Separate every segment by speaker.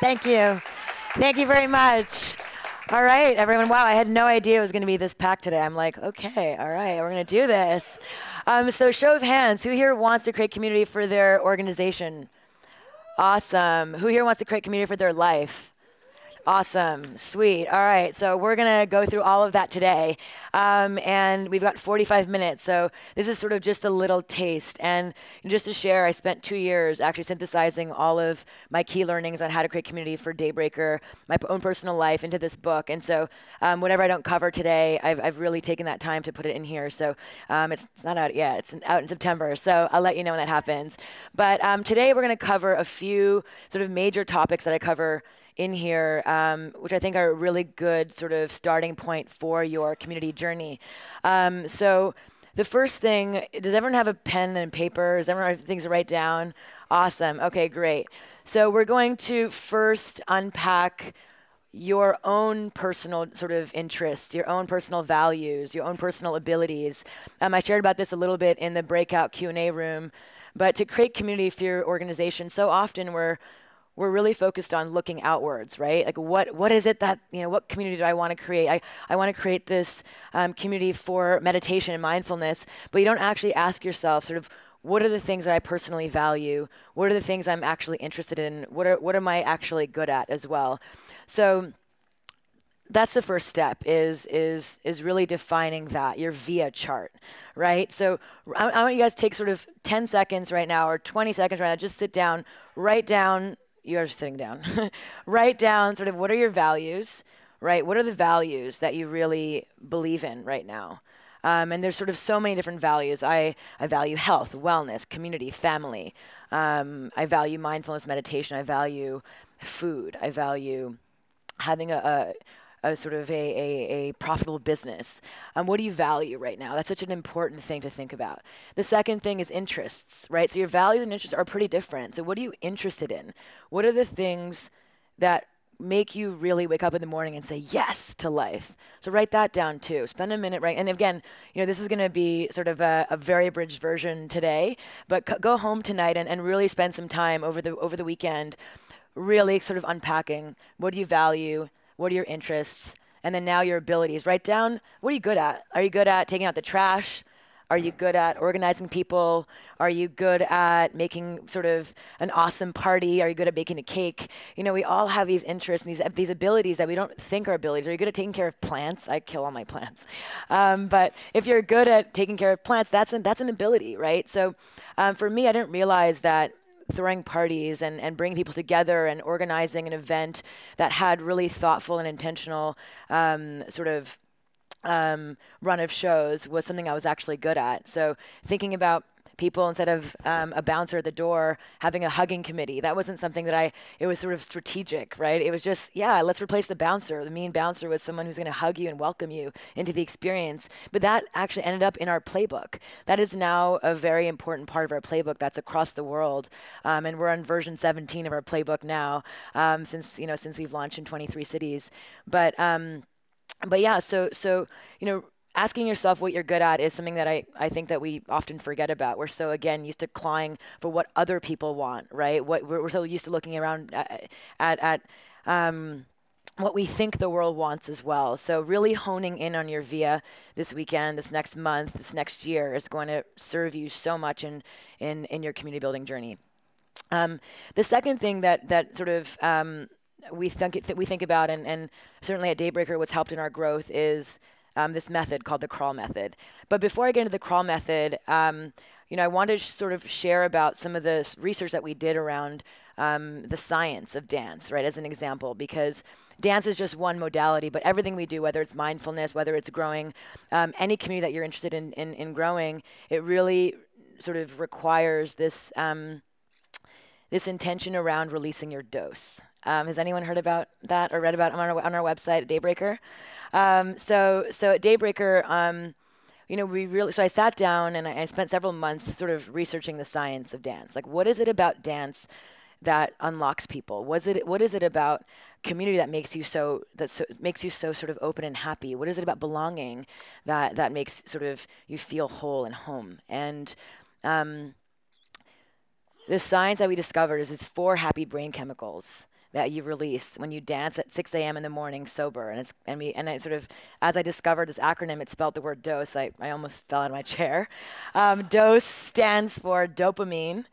Speaker 1: Thank you. Thank you very much. All right, everyone. Wow, I had no idea it was going to be this packed today. I'm like, okay, all right, we're going to do this. So show of hands, who here wants to create community for their organization? Awesome. Who here wants to create community for their life? Awesome, sweet. All right, so we're gonna go through all of that today, and we've got 45 minutes. So this is sort of just a little taste. And just to share, I spent 2 years actually synthesizing all of my key learnings on how to create community for Daybreaker, my own personal life, into this book. And so whatever I don't cover today, I've really taken that time to put it in here. So it's not out yet. It's out in September. So I'll let you know when that happens. But today we're gonna cover a few sort of major topics that I cover in here, which I think are a really good sort of starting point for your community journey. So the first thing, does everyone have a pen and paper? Does everyone have things to write down? Awesome. Okay, great. So we're going to first unpack your own personal sort of interests, your own personal values, your own personal abilities. I shared about this a little bit in the breakout Q&A room, but to create community for your organization, so often we're really focused on looking outwards, right? Like what is it that, what community do I want to create? I want to create this community for meditation and mindfulness, but you don't actually ask yourself sort of, what are the things that I personally value? What are the things I'm actually interested in? What am I actually good at as well? So that's the first step is really defining that, your VIA chart, right? So I want you guys to take sort of 10 seconds right now or 20 seconds right now, just sit down, write down. You're sitting down. Write down sort of what are your values, right? What are the values that you really believe in right now? And there's sort of so many different values. I value health, wellness, community, family. I value mindfulness, meditation. I value food. I value having a sort of a profitable business. What do you value right now? That's such an important thing to think about. The second thing is interests, right? So your values and interests are pretty different. So what are you interested in? What are the things that make you really wake up in the morning and say yes to life? So write that down too. Spend a minute, right? And again, this is going to be sort of a very abridged version today, but go home tonight and really spend some time over the weekend really sort of unpacking what do you value, what are your interests, and then now your abilities. Write down, what are you good at? Are you good at taking out the trash? Are you good at organizing people? Are you good at making sort of an awesome party? Are you good at baking a cake? We all have these interests and these abilities that we don't think are abilities. Are you good at taking care of plants? I kill all my plants. But if you're good at taking care of plants, that's an ability, right? So for me, I didn't realize that throwing parties and bringing people together and organizing an event that had really thoughtful and intentional sort of run of shows was something I was actually good at. So thinking about people instead of a bouncer at the door having a hugging committee, that wasn't something that it was sort of strategic, right? It was just, yeah, let's replace the bouncer, the mean bouncer, with someone who's going to hug you and welcome you into the experience. But that actually ended up in our playbook. That is now a very important part of our playbook that's across the world. And we're on version 17 of our playbook now, since we've launched in 23 cities. But yeah, so asking yourself what you're good at is something that I think that we often forget about. We're so, again, used to clawing for what other people want, right? We're so used to looking around at what we think the world wants as well. So really honing in on your VIA this weekend, this next month, this next year is going to serve you so much in your community building journey. The second thing that sort of we think about, and certainly at Daybreaker, what's helped in our growth is this method called the crawl method. But before I get into the crawl method, I want to sort of share about some of the research that we did around the science of dance, right, as an example, because dance is just one modality, but everything we do, whether it's mindfulness, whether it's growing, any community that you're interested in growing, it really sort of requires this intention around releasing your dose. Has anyone heard about that or read about it on our website at Daybreaker? So at Daybreaker, so I sat down and I spent several months sort of researching the science of dance. Like, what is it about dance that unlocks people? What is it about community that makes you so sort of open and happy? What is it about belonging that makes sort of you feel whole and home? And the science that we discovered is these 4 happy brain chemicals that you release when you dance at 6 a.m. in the morning sober. And I sort of, as I discovered this acronym, it spelled the word dose. I almost fell out of my chair. Dose stands for dopamine,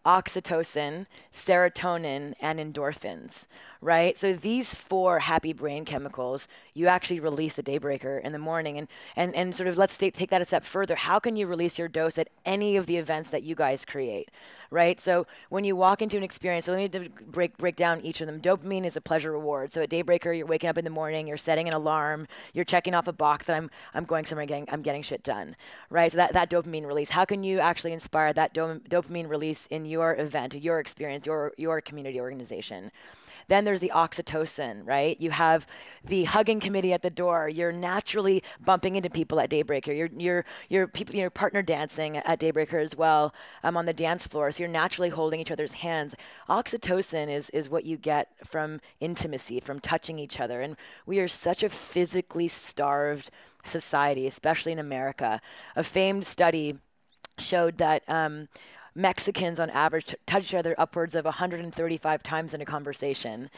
Speaker 1: oxytocin, serotonin, and endorphins, right? So these four happy brain chemicals, you actually release the daybreaker in the morning. And sort of let's take that a step further. How can you release your dose at any of the events that you guys create, right? So when you walk into an experience, so let me break down each of them. Dopamine is a pleasure reward. So at daybreaker, you're waking up in the morning, you're setting an alarm, you're checking off a box that I'm going somewhere, I'm getting shit done, right? So that dopamine release. How can you actually inspire that dopamine release in your event, your experience, your community organization? Then there's the oxytocin, right? You have the hugging committee at the door. You're naturally bumping into people at Daybreaker. You're partner dancing at Daybreaker as well on the dance floor. So you're naturally holding each other's hands. Oxytocin is what you get from intimacy, from touching each other. And we are such a physically starved society, especially in America. A famed study showed that Mexicans on average touch each other upwards of 135 times in a conversation.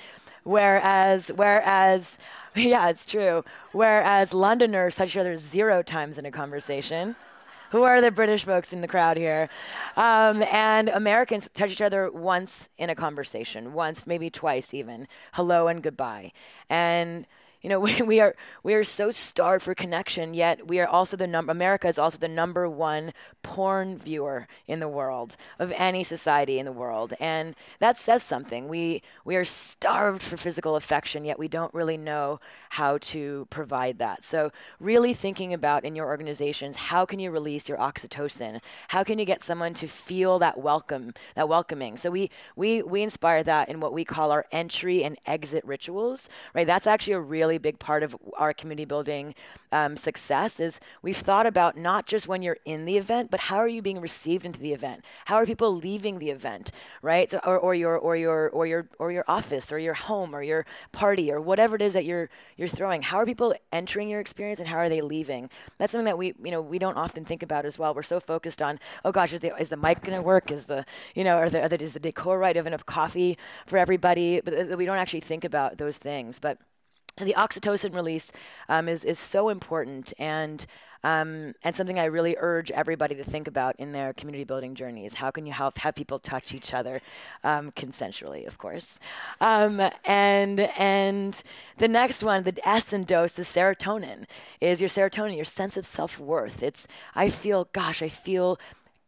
Speaker 1: Whereas, yeah, it's true. Whereas Londoners touch each other 0 times in a conversation. Who are the British folks in the crowd here? And Americans touch each other once in a conversation, once, maybe twice even. Hello and goodbye. And you know, we are so starved for connection, yet we are also America is also the #1 porn viewer in the world of any society in the world. And that says something. We are starved for physical affection, yet we don't really know how to provide that. So really thinking about in your organizations, how can you release your oxytocin? How can you get someone to feel that welcoming? So we inspire that in what we call our entry and exit rituals, right? That's actually a really big part of our community building success. Is we've thought about not just when you're in the event, but how are you being received into the event? How are people leaving the event, right? So, or your office or your home or your party or whatever it is that you're throwing. How are people entering your experience and how are they leaving? That's something that we don't often think about as well. We're so focused on, oh gosh, is the mic going to work? Is is the decor right? Have enough coffee for everybody? But we don't actually think about those things. But so the oxytocin release is so important and something I really urge everybody to think about in their community building journeys. How can you have people touch each other consensually, of course? And the next one, the S in dose, is serotonin. Is your serotonin, your sense of self-worth. I feel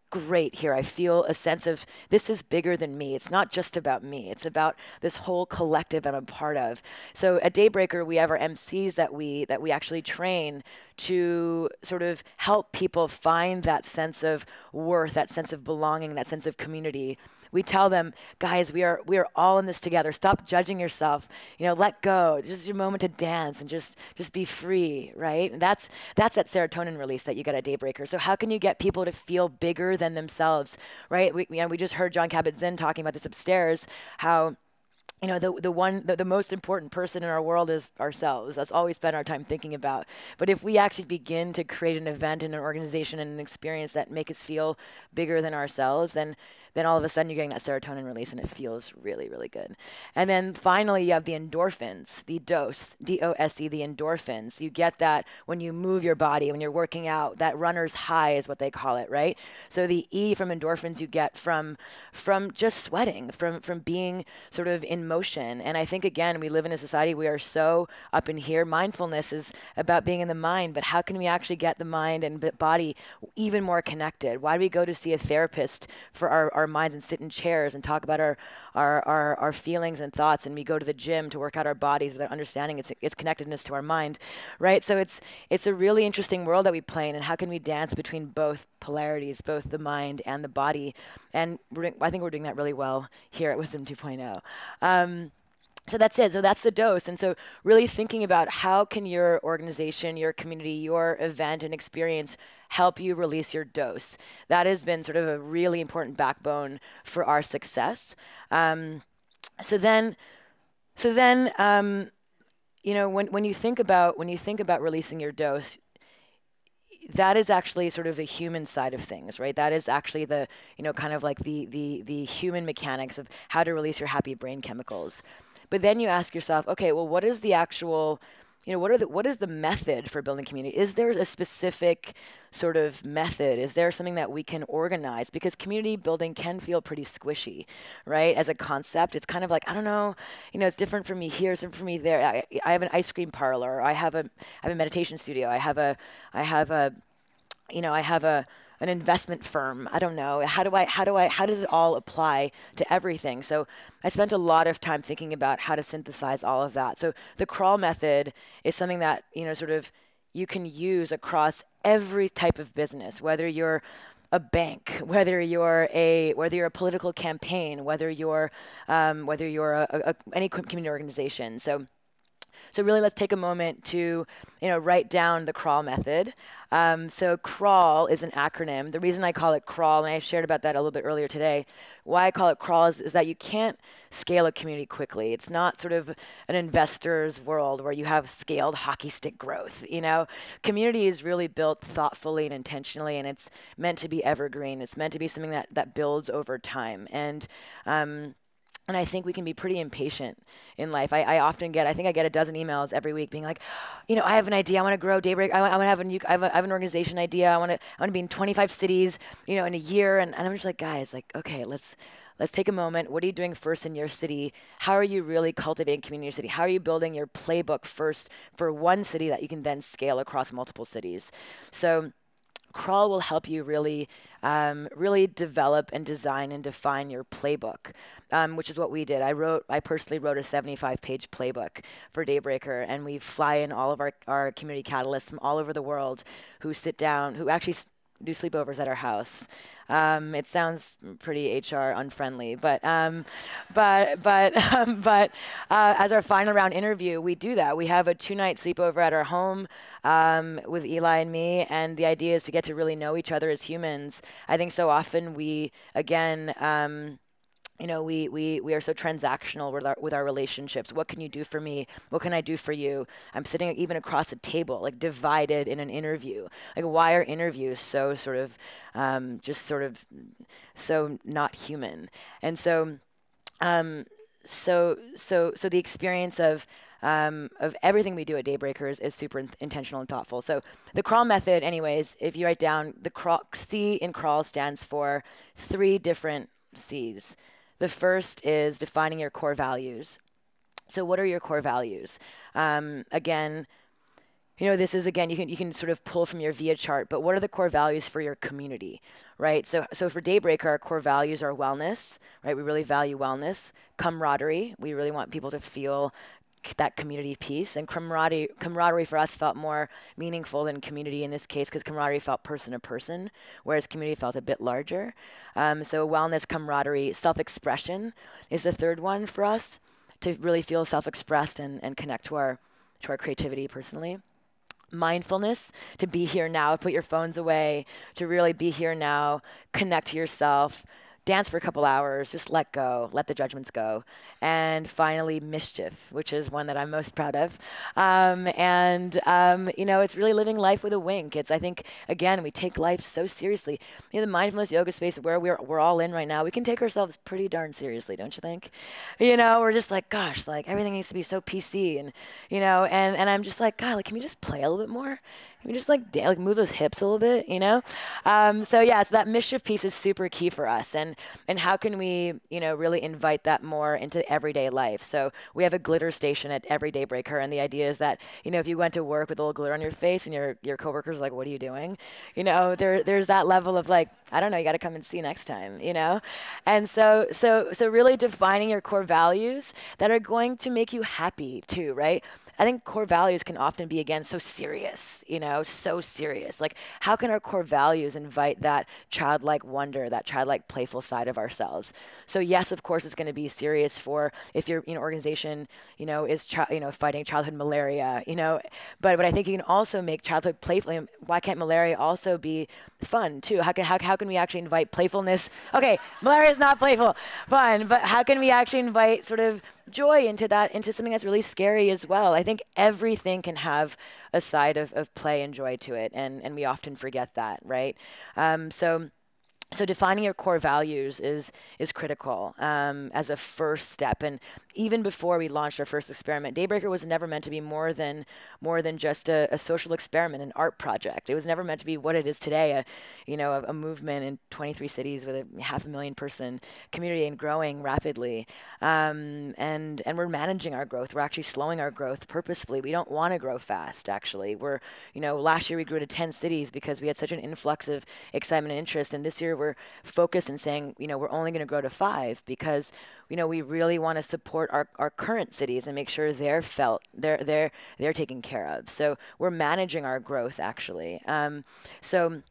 Speaker 1: great here. I feel a sense of this is bigger than me. It's not just about me. It's about this whole collective I'm a part of. So at Daybreaker, we have our MCs that we actually train to sort of help people find that sense of worth, that sense of belonging, that sense of community. We tell them, guys, we are all in this together. Stop judging yourself. Let go. Just your moment to dance and just be free, right? And that's that serotonin release that you get at Daybreaker. So how can you get people to feel bigger than themselves, right? We just heard Jon Kabat-Zinn talking about this upstairs, how the most important person in our world is ourselves. That's all we spend our time thinking about. But if we actually begin to create an event and an organization and an experience that make us feel bigger than ourselves, then all of a sudden you're getting that serotonin release and it feels really, really good. And then finally you have the endorphins, the dose, D-O-S-E, the endorphins. You get that when you move your body, when you're working out, that runner's high is what they call it, right? So the E from endorphins you get from just sweating, from being sort of in motion. And I think, again, we live in a society, we are so up in here. Mindfulness is about being in the mind, but how can we actually get the mind and body even more connected? Why do we go to see a therapist for our minds and sit in chairs and talk about our feelings and thoughts, and we go to the gym to work out our bodies without understanding its connectedness to our mind, right? So it's a really interesting world that we play in, and how can we dance between both polarities, both the mind and the body? And I think we're doing that really well here at Wisdom 2.0. So that's it. So that's the dose. And so really thinking about how can your organization, your community, your event and experience help you release your dose. That has been sort of a really important backbone for our success. So then, when you think about releasing your dose, that is actually sort of the human side of things, right? That is actually the, kind of like the human mechanics of how to release your happy brain chemicals. But then you ask yourself, okay, well, what is the actual, what is the method for building community? Is there a specific sort of method? Is there something that we can organize? Because community building can feel pretty squishy, right? As a concept, it's kind of like, I don't know, it's different for me here, it's different for me there. I have an ice cream parlor. I have a meditation studio. I have an investment firm. I don't know. How does it all apply to everything? So I spent a lot of time thinking about how to synthesize all of that. So the crawl method is something that, sort of you can use across every type of business, whether you're a bank, whether you're a political campaign, whether you're any community organization. So really, let's take a moment to, write down the crawl method. So crawl is an acronym. The reason I call it crawl, and I shared about that a little bit earlier today, why I call it crawl is that you can't scale a community quickly. It's not sort of an investor's world where you have scaled hockey stick growth. Community is really built thoughtfully and intentionally, and it's meant to be evergreen. It's meant to be something that builds over time. And I think we can be pretty impatient in life. I think I get a dozen emails every week being like, I have an idea. I want to grow Daybreak. I want to have I have an organization idea. I want to be in 25 cities, in a year. And I'm just like, guys, like, okay, let's take a moment. What are you doing first in your city? How are you really cultivating community in your city? How are you building your playbook first for one city that you can then scale across multiple cities? So crawl will help you really develop and design and define your playbook, which is what we did. I personally wrote a 75-page playbook for Daybreaker, and we fly in all of our community catalysts from all over the world who actually do sleepovers at our house. It sounds pretty HR unfriendly, but as our final round interview, we do that. We have a 2-night sleepover at our home with Eli and me, and the idea is to get to really know each other as humans. I think so often we, again, we are so transactional with our relationships. What can you do for me? What can I do for you? I'm sitting even across a table, like divided in an interview. Like, why are interviews so sort of so not human? And so the experience of everything we do at Daybreakers is super intentional and thoughtful. So the crawl method, anyways, if you write down the C in crawl stands for 3 different C's. The first is defining your core values. So what are your core values? Again, this is, you can sort of pull from your VIA chart, but what are the core values for your community, right? So for Daybreaker, our core values are wellness, right? We really value wellness. Camaraderie, we really want people to feel that community piece, and camaraderie for us felt more meaningful than community in this case, because camaraderie felt person to person, whereas community felt a bit larger. So wellness, camaraderie, self-expression is the third one for us, to really feel self-expressed and connect to our creativity personally. Mindfulness, to be here now, put your phones away, to really be here now, connect to yourself, dance for a couple hours, just let go, let the judgments go. And finally, mischief, which is one that I'm most proud of. It's really living life with a wink. I think, again, we take life so seriously. The mindfulness yoga space where we're all in right now, we can take ourselves pretty darn seriously, don't you think? We're just like, gosh, like everything needs to be so PC, and I'm just like, God, like, can we just play a little bit more? Can we just like move those hips a little bit, So that mischief piece is super key for us, and how can we, really invite that more into everyday life? So we have a glitter station at every Daybreaker, and the idea is that, if you went to work with a little glitter on your face and your coworkers are like, what are you doing? There's that level of like, I don't know, you got to come and see next time, And so really defining your core values that are going to make you happy too, right? I think core values can often be, again, so serious, so serious. Like, how can our core values invite that childlike wonder, that childlike playful side of ourselves? So yes, of course, it's going to be serious for if your organization, is fighting childhood malaria, but I think you can also make childhood playful. Why can't malaria also be fun too? How can we actually invite playfulness? Okay, malaria is not playful, fun, but how can we actually invite sort of joy into something that's really scary as well? I think everything can have a side of play and joy to it, and we often forget that, right? So So defining your core values is critical as a first step. And even before we launched our first experiment, Daybreaker was never meant to be more than just a social experiment, an art project. It was never meant to be what it is today, a movement in 23 cities with a 500,000 person community and growing rapidly. And we're managing our growth. We're actually slowing our growth purposefully. We don't want to grow fast. Actually, last year we grew to 10 cities because we had such an influx of excitement and interest, and this year we're focused and saying, we're only going to grow to 5 because, we really want to support our current cities and make sure they're taken care of. So we're managing our growth actually. So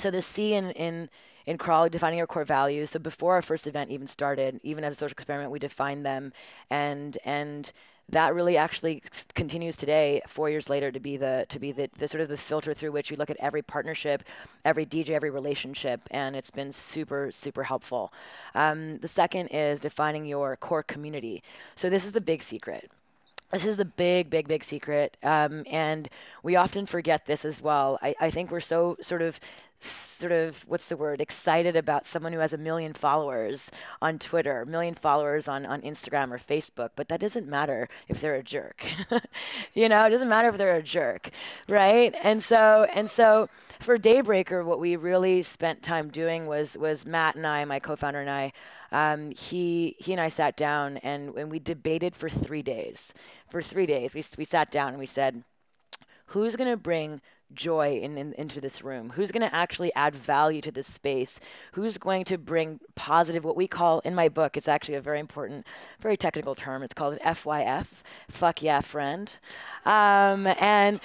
Speaker 1: the C in Crawl, defining our core values. So before our first event even started, even as a social experiment, we defined them, and that really actually continues today, 4 years later, to be the sort of the filter through which we look at every partnership, every DJ, every relationship, and it's been super, super helpful. The second is defining your core community. So this is the big secret. This is the big, big, big secret, and we often forget this as well. I think we're so sort of, what's the word, excited about someone who has 1 million followers on Twitter, 1 million followers on Instagram or Facebook, but that doesn't matter if they're a jerk. It doesn't matter if they're a jerk, right? And so for Daybreaker, what we really spent time doing was Matt and I, my co-founder and I, he and I sat down and we debated for 3 days. For 3 days, we sat down and we said, who's going to bring joy into this room? Who's going to actually add value to this space? Who's going to bring positive, what we call, in my book, it's actually a very important, very technical term. It's called an FYF, fuck yeah friend. And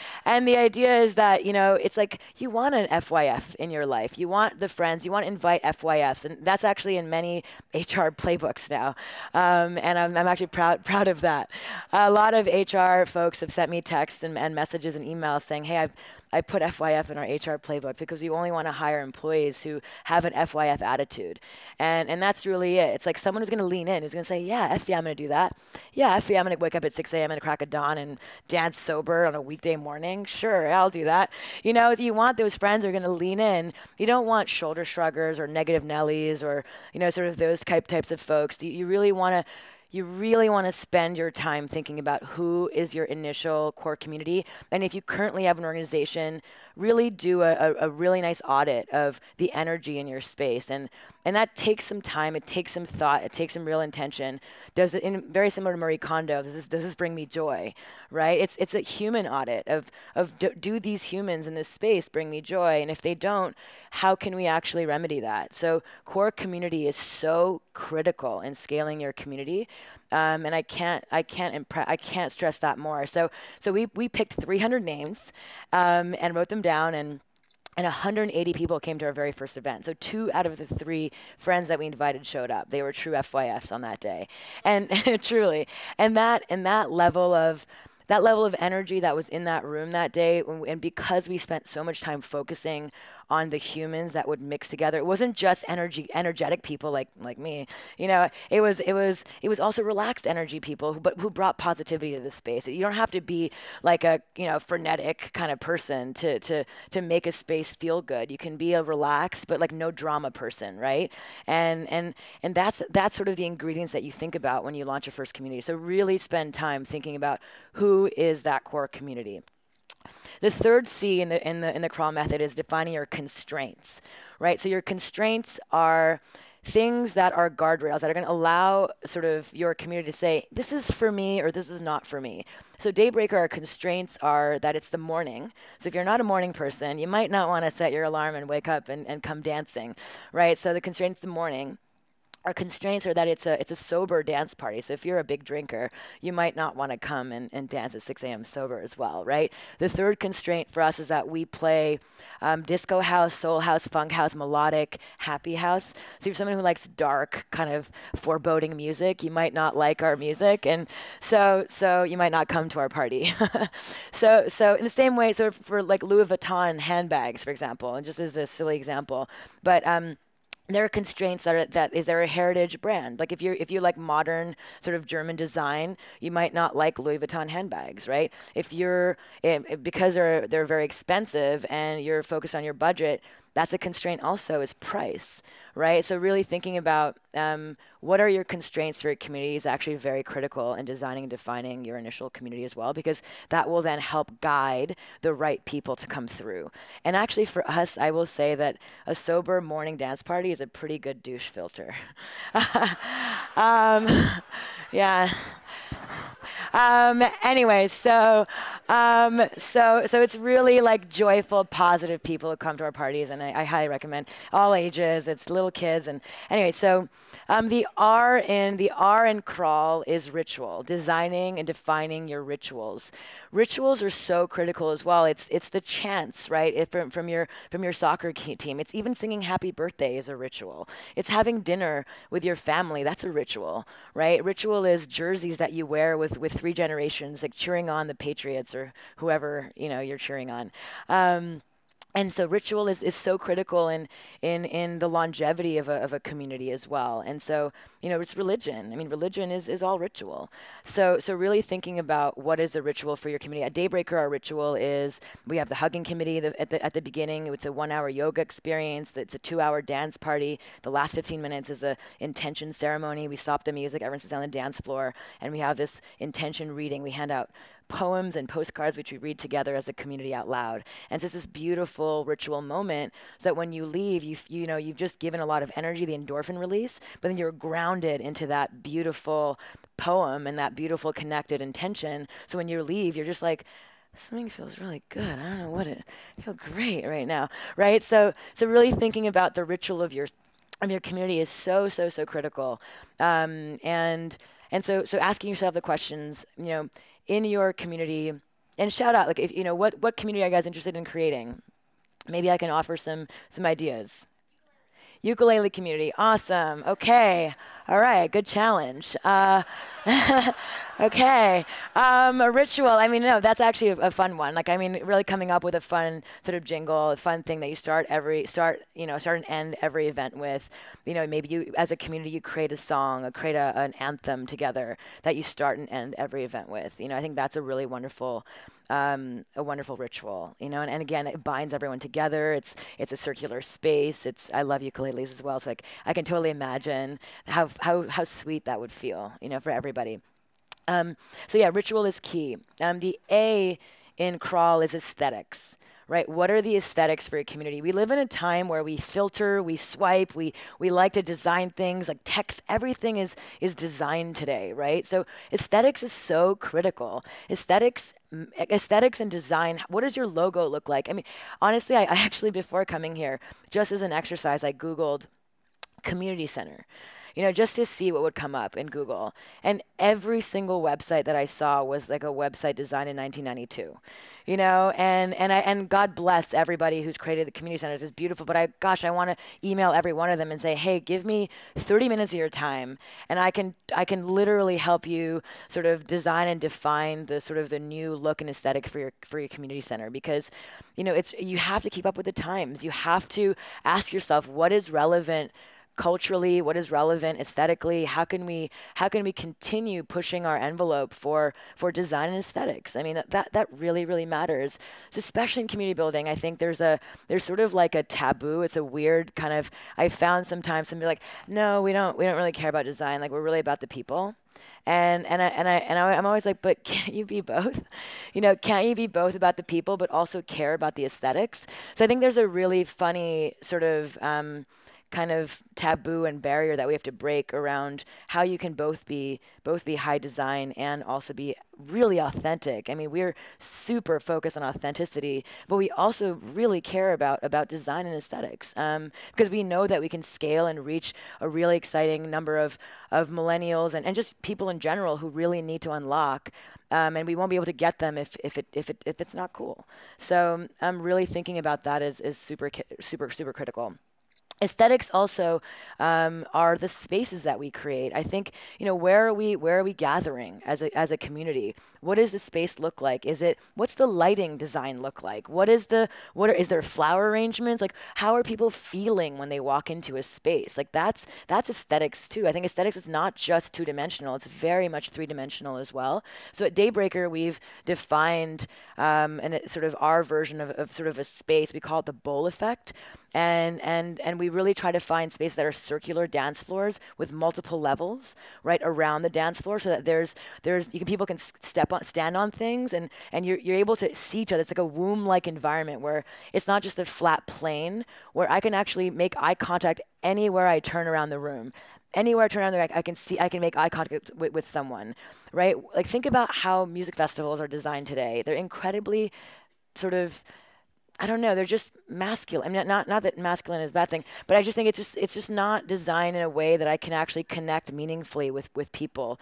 Speaker 1: the idea is that, it's like you want an FYF in your life. You want the friends, you want to invite FYFs. And that's actually in many HR playbooks now. And I'm actually proud of that. A lot of HR folks have sent me texts and messages and emails saying, hey, I put FYF in our HR playbook because we only want to hire employees who have an FYF attitude. And that's really it. It's like someone who's going to lean in, who's going to say, yeah, F yeah, I'm going to do that. Yeah, F yeah, I'm going to wake up at 6 a.m. and crack a dawn and dance sober on a weekday morning. Sure, I'll do that. You want those friends who are going to lean in. You don't want shoulder shruggers or negative Nellies or, sort of those types of folks. You really want to spend your time thinking about who is your initial core community. And if you currently have an organization, really do a really nice audit of the energy in your space. And that takes some time. It takes some thought. It takes some real intention. Very similar to Marie Kondo, does this bring me joy, right? It's a human audit of do these humans in this space bring me joy? And if they don't, how can we actually remedy that? So core community is so critical in scaling your community. And I can't stress that more. So we picked 300 names and wrote them down, and 180 people came to our very first event. So 2 out of the 3 friends that we invited showed up. They were true FYFs on that day, and truly, and that level of energy that was in that room that day, and because we spent so much time focusing on the humans that would mix together, it wasn't just energetic people like me. It was also relaxed energy people who brought positivity to the space. You don't have to be like a frenetic kind of person to make a space feel good. You can be a relaxed but like no drama person, right? And that's sort of the ingredients that you think about when you launch your first community. So really spend time thinking about who is that core community. The third C in the crawl method is defining your constraints, right? So your constraints are things that are guardrails that are going to allow sort of your community to say, this is for me or this is not for me. So Daybreaker, our constraints are that it's the morning. So if you're not a morning person, you might not want to set your alarm and wake up and come dancing, right? So the constraint's the morning. Our constraints are that it's a sober dance party. So if you're a big drinker, you might not want to come and dance at 6 a.m. sober as well, right? The third constraint for us is that we play disco house, soul house, funk house, melodic, happy house. So if you're someone who likes dark, kind of foreboding music, you might not like our music, and so you might not come to our party. So in the same way, so for like Louis Vuitton handbags, for example, and just as a silly example, but there are constraints that is there a heritage brand. Like if you like modern sort of German design, you might not like Louis Vuitton handbags, right? If you're because they're very expensive and you're focused on your budget, that's a constraint also, is price, right? So really thinking about what are your constraints for your community is actually very critical in designing and defining your initial community as well, because that will then help guide the right people to come through. And actually for us, I will say that a sober morning dance party is a pretty good douche filter. Yeah. Anyway, so it's really like joyful, positive people who come to our parties, and I highly recommend all ages. It's little kids, and anyway, so the R in crawl is ritual, designing and defining your rituals. Rituals are so critical as well. It's the chants, right? From your soccer team. It's even singing happy birthday is a ritual. It's having dinner with your family. That's a ritual, right? Ritual is jerseys that you wear with 3 generations, like cheering on the Patriots or whoever you're cheering on. And so ritual is so critical in the longevity of a community as well. And so, it's religion. I mean, religion is all ritual. So really thinking about what is the ritual for your community. At Daybreaker, our ritual is we have the hugging committee at the beginning. It's a 1-hour yoga experience. It's a 2-hour dance party. The last 15 minutes is a intention ceremony. We stop the music. Everyone sits on the dance floor, and we have this intention reading. We hand out poems and postcards which we read together as a community out loud. And it's just this beautiful ritual moment so that when you leave, you've just given a lot of energy, the endorphin release, but then you're grounded into that beautiful poem and that beautiful connected intention. So when you leave, you're just like, something feels really good. I don't know what I feel great right now, right? So really thinking about the ritual of your community is so critical. And so asking yourself the questions, in your community, and shout out, like, if what community are you guys interested in creating? Maybe I can offer some ideas. Ukulele community, awesome. Okay, all right, good challenge. Okay, a ritual. I mean, no, that's actually a fun one. Like, I mean, really coming up with a fun sort of jingle, a fun thing that you start and end every event with. Maybe you, as a community, you create a song, create an anthem together that you start and end every event with. I think that's a really wonderful ritual, and again, it binds everyone together. It's a circular space. I love ukuleles as well, so like I can totally imagine how sweet that would feel, for everybody. So yeah, ritual is key. The A in crawl is aesthetics. Right? What are the aesthetics for a community? We live in a time where we filter, we swipe, we like to design things like text. Everything is designed today, right? So aesthetics is so critical. Aesthetics and design. What does your logo look like? I mean, honestly, I actually, before coming here, just as an exercise, I Googled community center, just to see what would come up in Google. And every single website that I saw was like a website designed in 1992. And God bless everybody who's created the community centers. It's beautiful, but I want to email every one of them and say, hey, give me 30 minutes of your time, and I can literally help you sort of design and define the sort of the new look and aesthetic for your community center, because you have to keep up with the times. You have to ask yourself, what is relevant culturally, what is relevant aesthetically, how can we continue pushing our envelope for design and aesthetics? I mean, that really matters. So especially in community building, I think there's sort of like a taboo. It's a weird kind of, I found sometimes somebody like, no, we don't really care about design, like we're really about the people. And I'm always like, but can't you be both? Can't you be both about the people but also care about the aesthetics? So I think there's a really funny sort of kind of taboo and barrier that we have to break around how you can both be high design and also be really authentic. I mean, we're super focused on authenticity, but we also really care about design and aesthetics, because we know that we can scale and reach a really exciting number of millennials and just people in general who really need to unlock, and we won't be able to get them if it's not cool. So I'm really thinking about that is super critical. Aesthetics also are the spaces that we create. I think, where are we gathering as a community? What does the space look like? What's the lighting design look like? Is there flower arrangements? Like, how are people feeling when they walk into a space? Like, that's aesthetics too. I think aesthetics is not just 2-dimensional. It's very much 3-dimensional as well. So at Daybreaker, we've defined and it's sort of our version of sort of a space. We call it the bowl effect. And we really try to find spaces that are circular dance floors with multiple levels right around the dance floor, so that people can stand on things, and you're able to see each other. It's like a womb-like environment where it's not just a flat plane, where I can actually make eye contact anywhere I turn around the room. Anywhere I turn around there, I can make eye contact with someone, right? Like, think about how music festivals are designed today. They're incredibly sort of, I don't know, they're just masculine. I mean, not that masculine is a bad thing, but I just think it's just not designed in a way that I can actually connect meaningfully with people.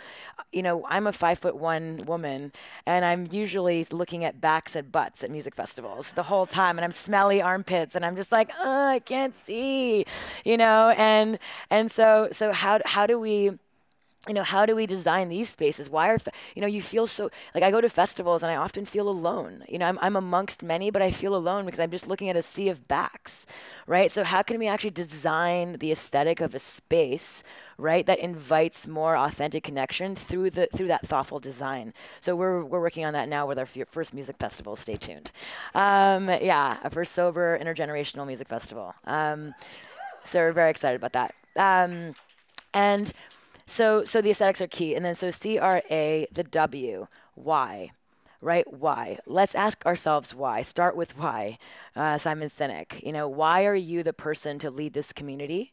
Speaker 1: I'm a 5'1" woman, and I'm usually looking at backs and butts at music festivals the whole time, and I'm smelly armpits, and I'm just like, oh, I can't see, and so how do we how do we design these spaces? You feel so, like, I go to festivals and I often feel alone. I'm amongst many, but I feel alone because I'm just looking at a sea of backs, right? So how can we actually design the aesthetic of a space, right, that invites more authentic connection through that thoughtful design? So we're working on that now with our first music festival. Stay tuned. Our first sober intergenerational music festival. So we're very excited about that. And so the aesthetics are key. And then so CRA, the W, why, right? Why? Let's ask ourselves why. Start with why. Simon Sinek, why are you the person to lead this community?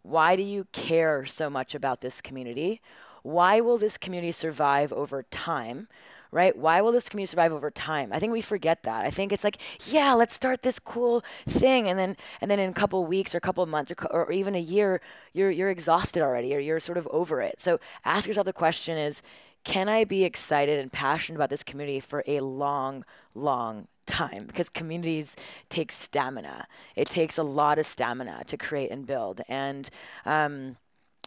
Speaker 1: Why do you care so much about this community? Why will this community survive over time? Right? Why will this community survive over time? I think we forget that. I think it's like, yeah, let's start this cool thing, and then in a couple of weeks or a couple of months or even a year, you're exhausted already, or you're sort of over it. So ask yourself the question is, can I be excited and passionate about this community for a long, long time? Because communities take stamina. It takes a lot of stamina to create and build. And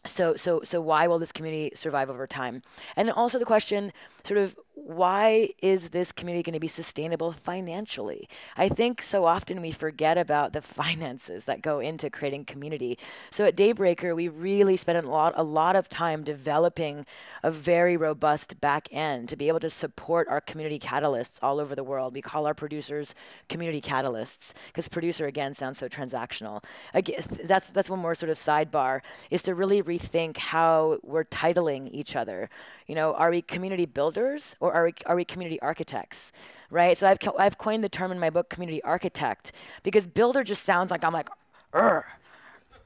Speaker 1: so why will this community survive over time? And then also the question, sort of, why is this community going to be sustainable financially? I think so often we forget about the finances that go into creating community. So at Daybreaker, we really spent a lot of time developing a very robust back end to be able to support our community catalysts all over the world. We call our producers community catalysts, because producer, again, sounds so transactional. Again, that's one more sort of sidebar, is to really rethink how we're titling each other. Are we community builders, or are we community architects, right? So I've coined the term in my book, community architect, because builder just sounds like I'm like,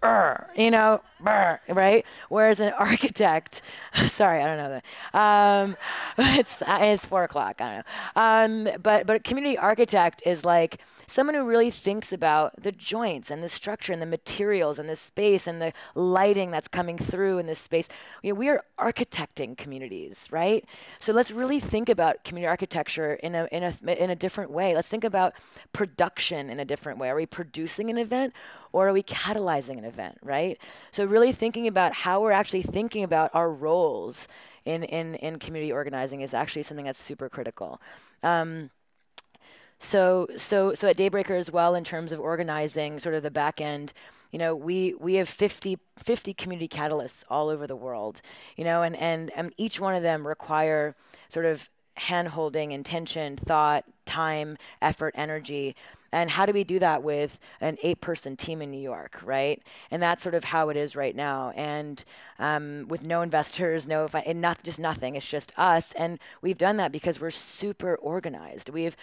Speaker 1: right? Whereas an architect, sorry, I don't know that. It's 4 o'clock, I don't know. But a community architect is like someone who really thinks about the joints and the structure and the materials and the space and the lighting that's coming through in this space. We are architecting communities, right? So let's really think about community architecture in a different way. Let's think about production in a different way. Are we producing an event, or are we catalyzing an event, right? So really thinking about how we're actually thinking about our roles in community organizing is actually something that's super critical. So at Daybreaker as well, in terms of organizing sort of the back end, we have 50 community catalysts all over the world, and each one of them require sort of hand-holding, intention, thought, time, effort, energy. And how do we do that with an 8-person team in New York, right? And that's sort of how it is right now. And with no investors, just nothing. It's just us. And we've done that because we're super organized. We've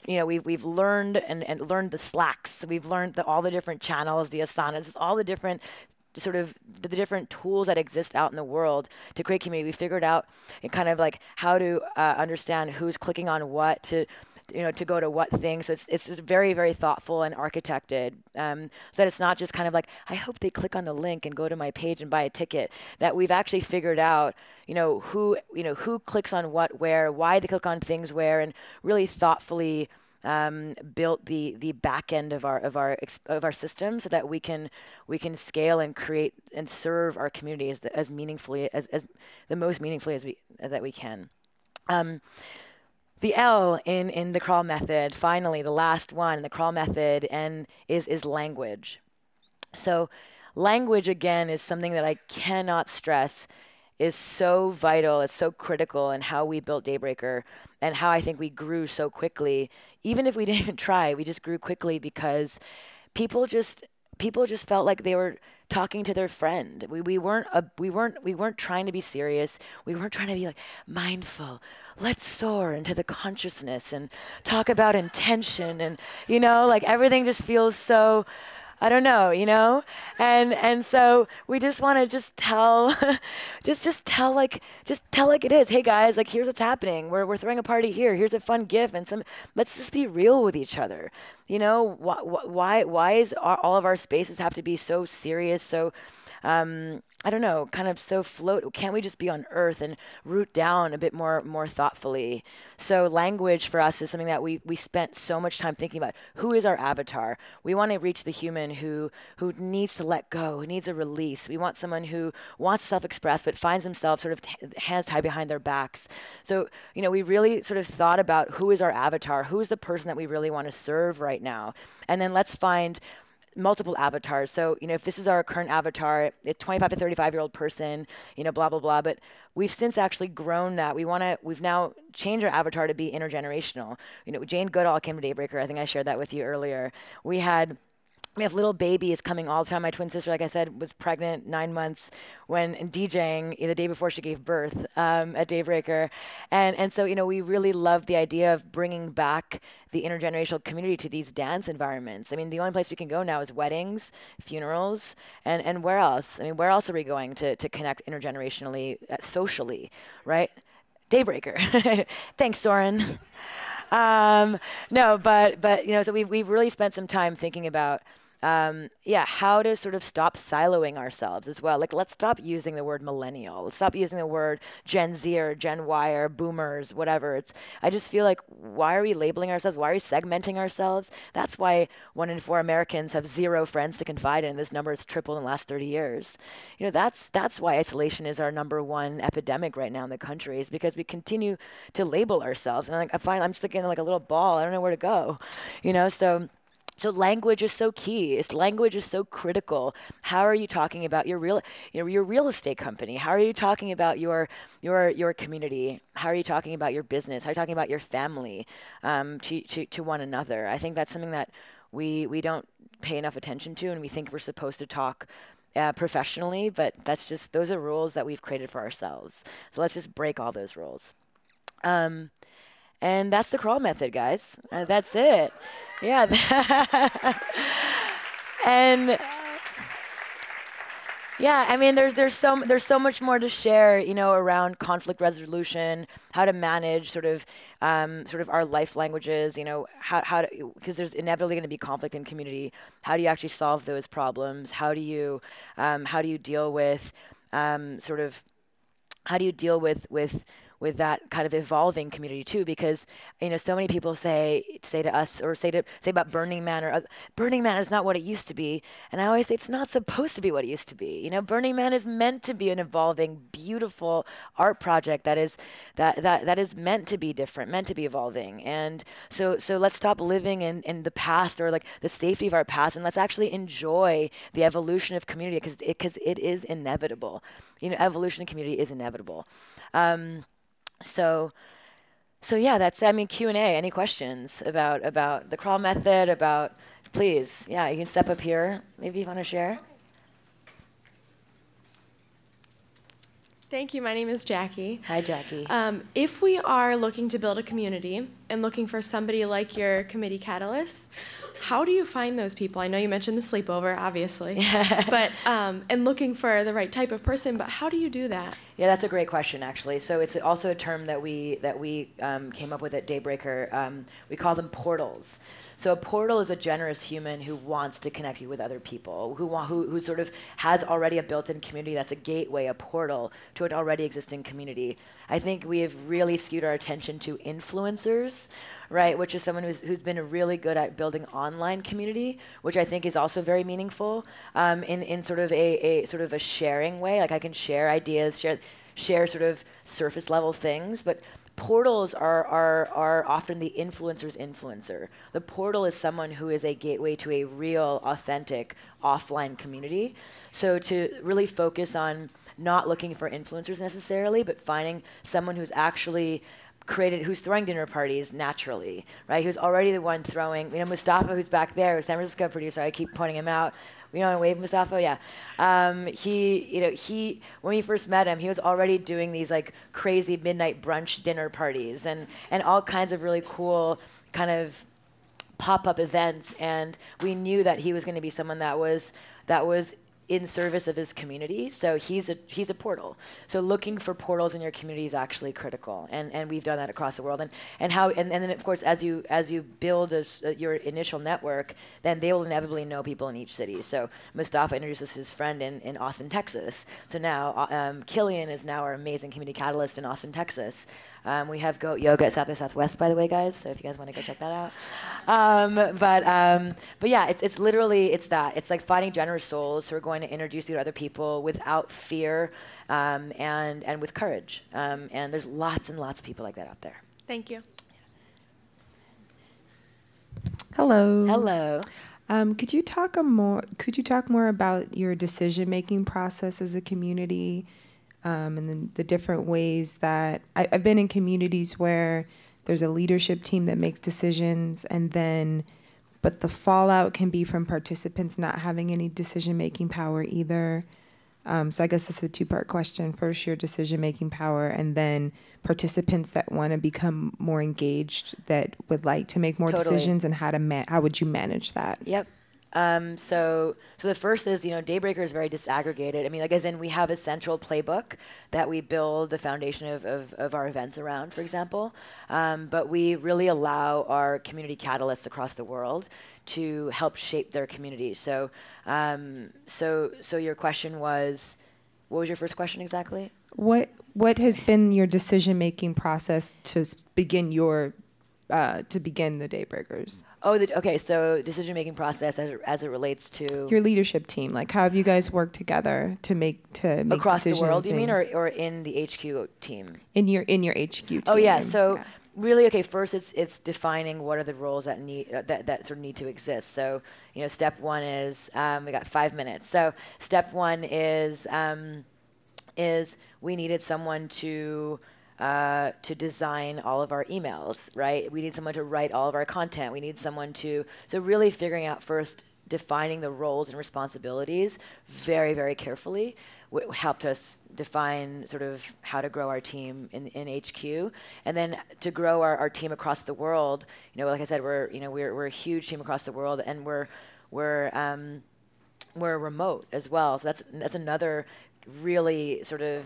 Speaker 1: learned and learned the Slacks. We've learned all the different channels, the Asanas, all the different sort of the different tools that exist out in the world to create community. We figured out kind of like how to understand who's clicking on what to go to what thing. So it's very, very thoughtful and architected, so that it's not just kind of like, I hope they click on the link and go to my page and buy a ticket. That we've actually figured out, who clicks on what, where, why they click on things where, and really thoughtfully built the back end of our system, so that we can scale and create and serve our community as meaningfully as the most meaningfully that we can. The L in the crawl method, finally, the last one in the crawl method, is language. So language, again, is something that I cannot stress is so vital. It's so critical in how we built Daybreaker and how I think we grew so quickly. Even if we didn't even try, we just grew quickly because people people just felt like they were talking to their friend. We weren't trying to be serious. We weren't trying to be like mindful. Let's soar into the consciousness and talk about intention, and like everything just feels so, I don't know, and so we just want to just tell, just tell like it is. Hey guys, like here's what's happening. We're throwing a party here. Here's a fun gift and some. Let's just be real with each other. Why is all of our spaces have to be so serious? So. I don't know, kind of so float. Can't we just be on earth and root down a bit more thoughtfully? So language for us is something that we spent so much time thinking about. Who is our avatar? We want to reach the human who needs to let go, who needs a release. We want someone who wants to self-express but finds themselves sort of hands tied behind their backs. So, we really sort of thought about who is our avatar? Who is the person that we really want to serve right now? And then let's find multiple avatars. So, if this is our current avatar, a 25 to 35-year-old person, blah, blah, blah. But we've since actually grown that. We've now changed our avatar to be intergenerational. Jane Goodall came to Daybreaker. I think I shared that with you earlier. We have little babies coming all the time. My twin sister, like I said, was pregnant 9 months when DJing the day before she gave birth at Daybreaker. And so, we really love the idea of bringing back the intergenerational community to these dance environments. I mean, the only place we can go now is weddings, funerals, and where else? I mean, where else are we going to connect intergenerationally, socially, right? Daybreaker. Thanks, Soren. No, but so we've really spent some time thinking about how to sort of stop siloing ourselves as well. Like, let's stop using the word millennial. Let's stop using the word Gen Z or Gen Y or boomers, whatever. I just feel like, why are we labeling ourselves? Why are we segmenting ourselves? That's why 1 in 4 Americans have 0 friends to confide in. This number has tripled in the last 30 years. That's why isolation is our #1 epidemic right now in the country, is because we continue to label ourselves. And I'm just looking like a little ball. I don't know where to go, So language is so key. Language is so critical. How are you talking about your real estate company? How are you talking about your community? How are you talking about your business? How are you talking about your family to one another? I think that's something that we don't pay enough attention to, and we think we're supposed to talk professionally, but those are rules that we've created for ourselves. So let's just break all those rules. And that's the crawl method, guys. That's it. Yeah. And yeah, I mean, there's so much more to share, around conflict resolution, how to manage sort of our life languages, how to, because there's inevitably going to be conflict in community. How do you actually solve those problems? How do you deal with with that kind of evolving community too, because so many people say to us, or say about Burning Man, or Burning Man is not what it used to be, and I always say it's not supposed to be what it used to be. Burning Man is meant to be an evolving, beautiful art project that is meant to be different, meant to be evolving. And so let's stop living in the past, or like the safety of our past, and let's actually enjoy the evolution of community, because it is inevitable. Evolution of community is inevitable. So yeah, that's, I mean, Q&A, any questions about the crawl method, please, yeah, you can step up here, maybe you want to share.
Speaker 2: Thank you. My name is Jackie.
Speaker 1: Hi, Jackie.
Speaker 2: If we are looking to build a community and looking for somebody like your committee catalyst, how do you find those people? I know you mentioned the sleepover, obviously, but and looking for the right type of person, but how do you do that?
Speaker 1: Yeah, that's a great question, actually. So it's also a term that we came up with at Daybreaker. We call them portals. So a portal is a generous human who wants to connect you with other people, who sort of has already a built-in community that's a gateway, a portal to an already existing community. I think we have really skewed our attention to influencers, right? Which is someone who's been really good at building online community, which I think is also very meaningful in sort of a sharing way. Like, I can share ideas, share sort of surface level things, but portals are often the influencer's influencer. The portal is someone who is a gateway to a real, authentic, offline community. So to really focus on not looking for influencers necessarily, but finding someone who's actually who's throwing dinner parties naturally, right? Who's already the one throwing, Mustafa, who's back there, San Francisco producer, I keep pointing him out, We know wave Mustafa, yeah. When we first met him, he was already doing these like crazy midnight brunch dinner parties and all kinds of really cool kind of pop-up events, and we knew that he was going to be someone that was in service of his community. So he's a portal. So looking for portals in your community is actually critical, and we've done that across the world. And then of course as you build your initial network, then they will inevitably know people in each city. So Mustafa introduces his friend in Austin, Texas. So now Killian is now our amazing community catalyst in Austin, Texas. We have Goat Yoga at South by Southwest, by the way, guys. So if you guys want to go check that out. But yeah, it's literally that. It's like finding generous souls who are going to introduce you to other people without fear and with courage. And there's lots and lots of people like that out there.
Speaker 2: Thank you.
Speaker 3: Hello.
Speaker 1: Hello.
Speaker 3: Could you talk more about your decision-making process as a community? And then the different ways that I've been in communities where there's a leadership team that makes decisions, but the fallout can be from participants not having any decision-making power either. So I guess this is a two-part question. First, your decision-making power, and then participants that want to become more engaged, that would like to make more decisions, and how would you manage that?
Speaker 1: Yep. So the first is, Daybreaker is very disaggregated. I mean, like as in we have a central playbook that we build the foundation of our events around, for example. But we really allow our community catalysts across the world to help shape their communities. So your question was, what was your first question exactly?
Speaker 3: What has been your decision-making process to begin the Daybreakers?
Speaker 1: Okay. So decision-making process as it relates to
Speaker 3: your leadership team. Like, how have you guys worked together to make
Speaker 1: across
Speaker 3: decisions
Speaker 1: the world? You mean, or in the HQ team?
Speaker 3: In your HQ team.
Speaker 1: Oh yeah. So really, okay. First, it's defining what are the roles that that sort of need to exist. So step one is we got 5 minutes. So step one is we needed someone to design all of our emails, right? We need someone to write all of our content. We need someone so really figuring out first, defining the roles and responsibilities very, very carefully helped us define sort of how to grow our team in HQ. And then to grow our team across the world, like I said, we're a huge team across the world, and we're remote as well. So that's another really sort of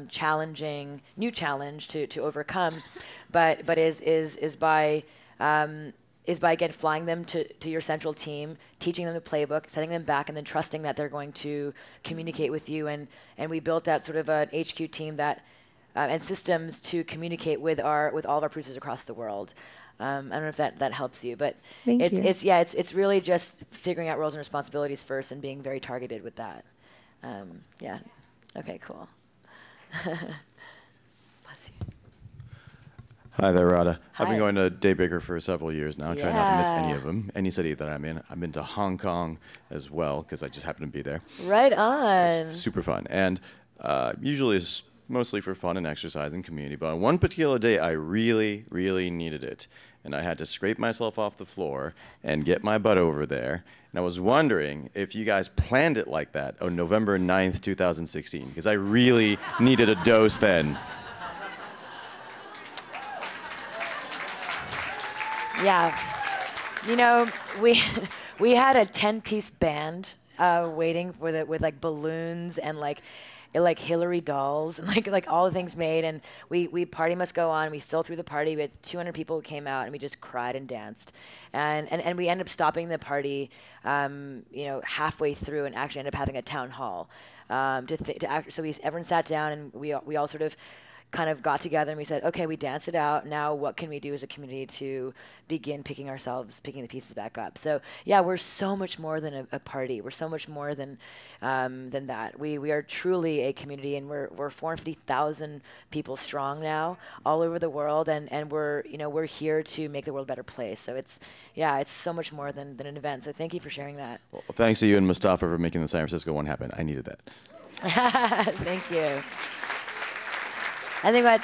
Speaker 1: challenging new challenge to overcome, but is by again flying them to your central team, teaching them the playbook, sending them back, and then trusting that they're going to communicate with you. And we built out sort of an HQ team that and systems to communicate with all of our producers across the world. I don't know if that helps you, but it's really just figuring out roles and responsibilities first and being very targeted with that. Yeah. Okay, cool. Bless you.
Speaker 4: Hi there, Radha.
Speaker 1: Hi.
Speaker 4: I've been going to Daybreaker for several years now. Try not to miss any of them, any city that I'm in. I've been to Hong Kong as well, because I just happen to be there.
Speaker 1: Right on.
Speaker 4: Super fun. And usually it's mostly for fun and exercise and community. But on one particular day, I really, really needed it. And I had to scrape myself off the floor and get my butt over there. And I was wondering if you guys planned it like that on November 9th, 2016, because I really needed a dose then.
Speaker 1: Yeah. We had a 10-piece band waiting with like balloons and like Hillary dolls and like all the things made, and we party must go on. We still threw the party. We had 200 people who came out, and we just cried and danced, and we ended up stopping the party, halfway through, and actually ended up having a town hall, so everyone sat down, and we all sort of kind of got together and we said, okay, we danced it out. Now what can we do as a community to begin picking the pieces back up? So yeah, we're so much more than a party. We're so much more than that. We are truly a community, and we're 450,000 people strong now all over the world, and we're here to make the world a better place. So it's so much more than an event. So thank you for sharing that.
Speaker 4: Well, thanks to you and Mustafa for making the San Francisco one happen. I needed that.
Speaker 1: Thank you. I think I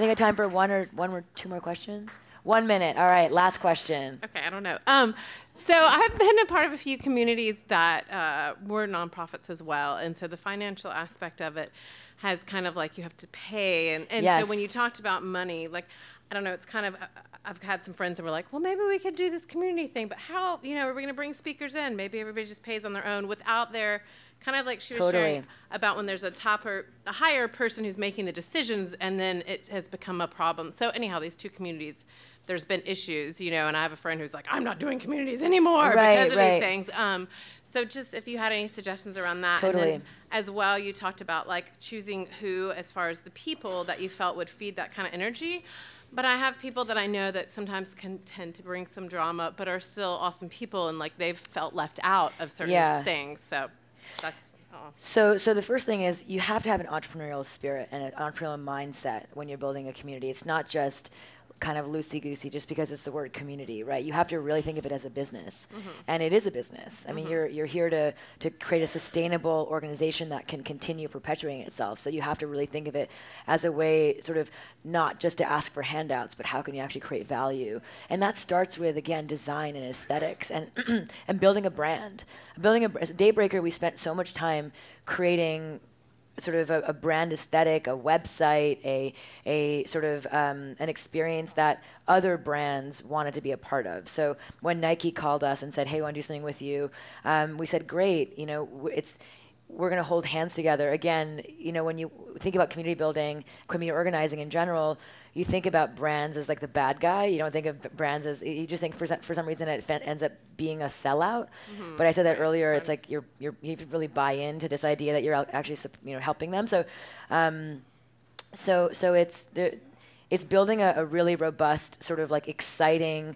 Speaker 1: have time for one or two more questions. 1 minute. All right, last question.
Speaker 5: Okay, I don't know. So I've been a part of a few communities that were nonprofits as well, and so the financial aspect of it has kind of like you have to pay, and
Speaker 1: Yes.
Speaker 5: so when you talked about money, like I don't know, it's kind of I've had some friends that were like, well, maybe we could do this community thing, but how, you know, are we going to bring speakers in? Maybe everybody just pays on their own without their kind of like she was
Speaker 1: Totally.
Speaker 5: sharing about when there's a higher person who's making the decisions, and then it has become a problem. So anyhow, these two communities, there's been issues, you know, and I have a friend who's like, I'm not doing communities anymore because of these things. So just if you had any suggestions around that.
Speaker 1: Totally.
Speaker 5: And then as well, you talked about like choosing who, as far as the people that you felt would feed that kind of energy. But I have people that I know that sometimes can tend to bring some drama, but are still awesome people, and like they've felt left out of certain things. So that's all.
Speaker 1: So the first thing is you have to have an entrepreneurial spirit and an entrepreneurial mindset when you're building a community. It's not just kind of loosey-goosey just because it's the word community, right? You have to really think of it as a business. And it is a business. I mean, you're here to create a sustainable organization that can continue perpetuating itself. So you have to really think of it as a way sort of not just to ask for handouts, but how can you actually create value? And that starts with, again, design and aesthetics and and building a brand. As a Daybreaker, we spent so much time creating sort of a brand aesthetic, a website, a sort of an experience that other brands wanted to be a part of. So when Nike called us and said, hey, we want to do something with you, we said, great, you know, we're going to hold hands together. Again, you know, when you think about community building, community organizing in general, you think about brands as like the bad guy. You don't think of brands as, you just think for some reason it ends up being a sellout. But I said that earlier, it's like you have to really buy into this idea that you're actually, you know, helping them. So, so it's building a really robust, sort of like exciting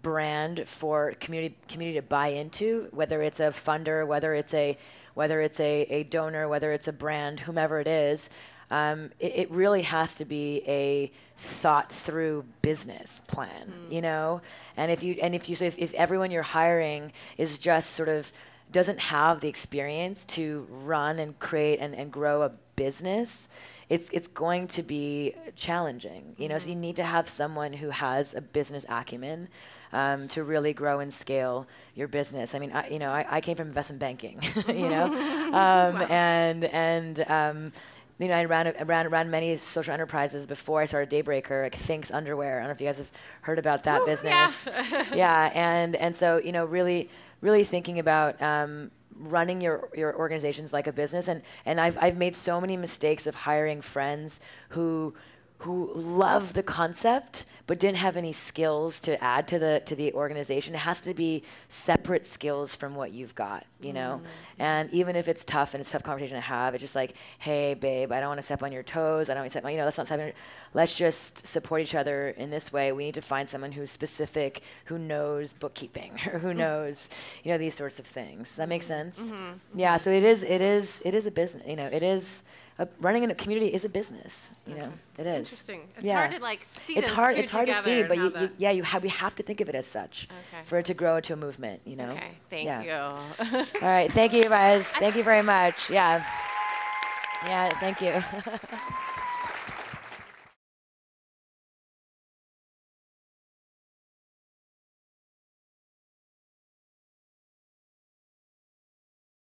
Speaker 1: brand for community to buy into, whether it's a funder, whether it's a donor, whether it's a brand, whomever it is. It really has to be a thought through business plan, you know? And if everyone you're hiring is just sort of doesn't have the experience to run and create and grow a business, it's going to be challenging, you know? So you need to have someone who has a business acumen to really grow and scale your business. I mean, I came from investment banking, you know, you know, I ran many social enterprises before I started Daybreaker, like Thinx Underwear. I don't know if you guys have heard about that business. Yeah, and so, you know, really thinking about running your organizations like a business. And I've made so many mistakes of hiring friends who love the concept but didn't have any skills to add to the organization. It has to be separate skills from what you've got, you know? And even if it's tough and it's a tough conversation to have, it's just like, hey, babe, I don't want to step on your toes. I don't want to step on, you know, let's just support each other in this way. We need to find someone who's specific, who knows bookkeeping, or who knows, you know, these sorts of things. Does that make sense? Yeah, so it is a business, you know, it is, running in a community is a business, you know, it is.
Speaker 5: Interesting. It's hard to like see those two
Speaker 1: It's hard to see, but we have to think of it as such for it to grow into a movement, you know.
Speaker 5: Okay, thank you.
Speaker 1: All right, thank you guys. Thank you very much. Yeah, thank you.